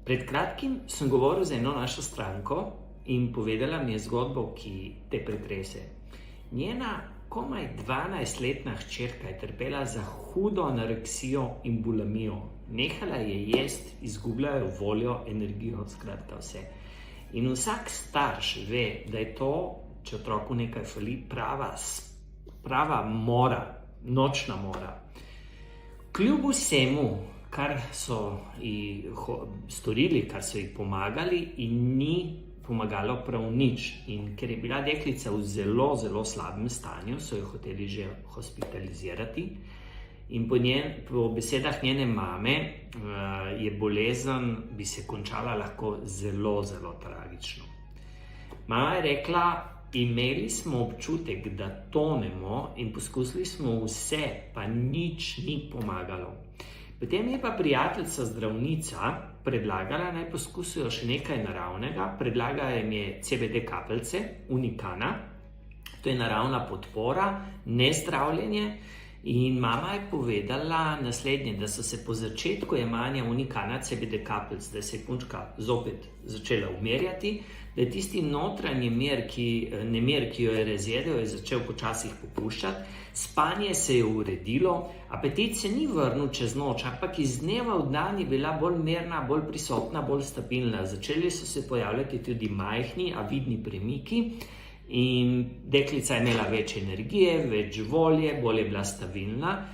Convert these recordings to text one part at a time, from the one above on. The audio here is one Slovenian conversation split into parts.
Pred kratkim sem govoril z eno našo stranko in povedala mi je zgodbo, ki te pretrese. Njena komaj 12-letna hčerka je trpela za hudo anoreksijo in bulimijo. Nehala je jesti, izgubljala voljo, energijo, skratka vse. In vsak starš ve, da je to, če otroku nekaj fali, prava mora, nočna mora. Kljub vsemu, kar so ji storili, kar so ji pomagali, in ni pomagalo prav nič. In ker je bila deklica v zelo, zelo slabem stanju, so jo hoteli že hospitalizirati. In po besedah njene mame je bolezen bi se končala lahko zelo, zelo tragično. Mama je rekla, imeli smo občutek, da tonemo in poskusili smo vse, pa nič ni pomagalo. Potem je pa prijateljica zdravnica predlagala, naj poskusijo še nekaj naravnega. Predlagala jim je CBD kapljice, Unicana. To je naravna podpora, ne zdravljenje. In mama je povedala naslednje, da so se po začetku jemanja Unicana CBD kapljic, da se je punčka zopet začela umirjati, da je tisti notranji nemir, ki jo je razjedel, je začel počasih popuščati, spanje se je uredilo, apetit se ni vrnil čez noč, ampak iz dneva v dan je bila bolj mirna, bolj prisotna, bolj stabilna. Začeli so se pojavljati tudi majhni, a vidni premiki. In deklica je imela več energije, več volje, bolj je bila stabilna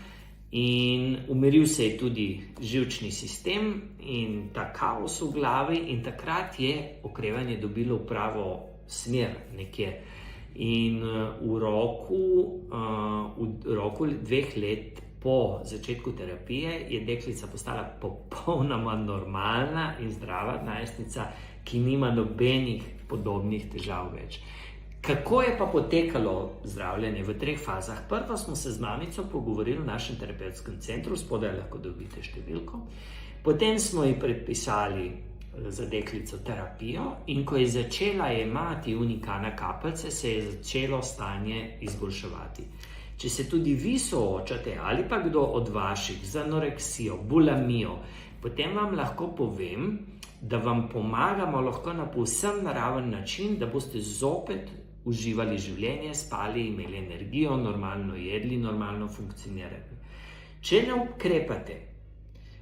in umiril se je tudi živčni sistem in ta kaos v glavi, in takrat je okrevanje dobilo pravo smer nekje. In v roku 2 let po začetku terapije je deklica postala popolnoma normalna in zdrava najstnica, ki nima nobenih podobnih težav več. Kako je pa potekalo zdravljenje v 3 fazah? Prvo smo se z mamico pogovorili v našem terapevtskem centru, spodaj lahko dobite številko. Potem smo ji predpisali za deklico terapijo in ko je začela jemati Unicana kapljice, se je začelo stanje izboljševati. Če se tudi vi soočate ali pa kdo od vaših z anoreksijo, bulimijo, potem vam lahko povem, da vam pomagamo lahko na povsem naraven način, da boste zopet uživali življenje, spali, imeli energijo, normalno jedli, normalno funkcionirali. Če ne ukrepate,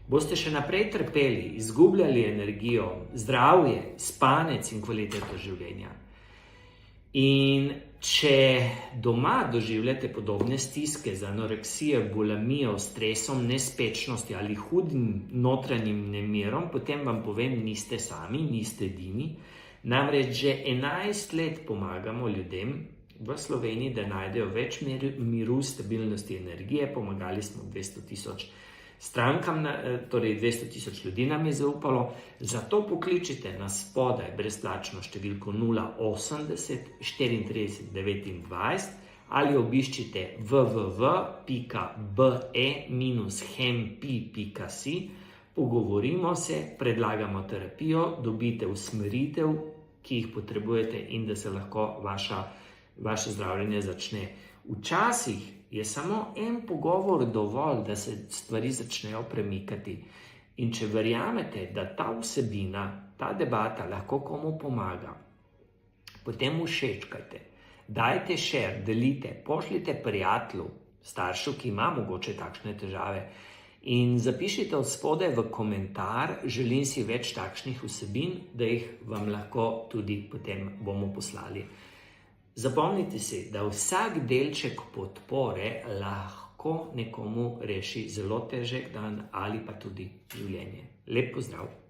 boste še naprej trpeli, izgubljali energijo, zdravje, spanec in kvaliteto življenja. In če doma doživljate podobne stiske z anoreksijo, bulimijo, stresom, nespečnostjo ali hudim notranjim nemirom, potem vam povem, niste sami, niste edini. Namreč že 11 let pomagamo ljudem v Sloveniji, da najdejo več miru, stabilnosti, energije. Pomagali smo 200,000 strankam, torej 200,000 ljudi nam je zaupalo. Zato pokličite nas spodaj brezplačno številko 080 34 29 ali obiščite www.be-hempi.si. Pogovorimo se, predlagamo terapijo, dobite usmeritev, ki jih potrebujete, in da se lahko vaše zdravljenje začne. Včasih je samo en pogovor dovolj, da se stvari začnejo premikati. In če verjamete, da ta vsebina, ta debata lahko komu pomaga, potem všečkajte, dajte share, delite, pošljite prijatelju, staršu, ki ima mogoče takšne težave. In zapišite od spodaj v komentar, želim si več takšnih vsebin, da jih vam lahko tudi potem bomo poslali. Zapomnite si, da vsak delček podpore lahko nekomu reši zelo težek dan ali pa tudi življenje. Lep pozdrav!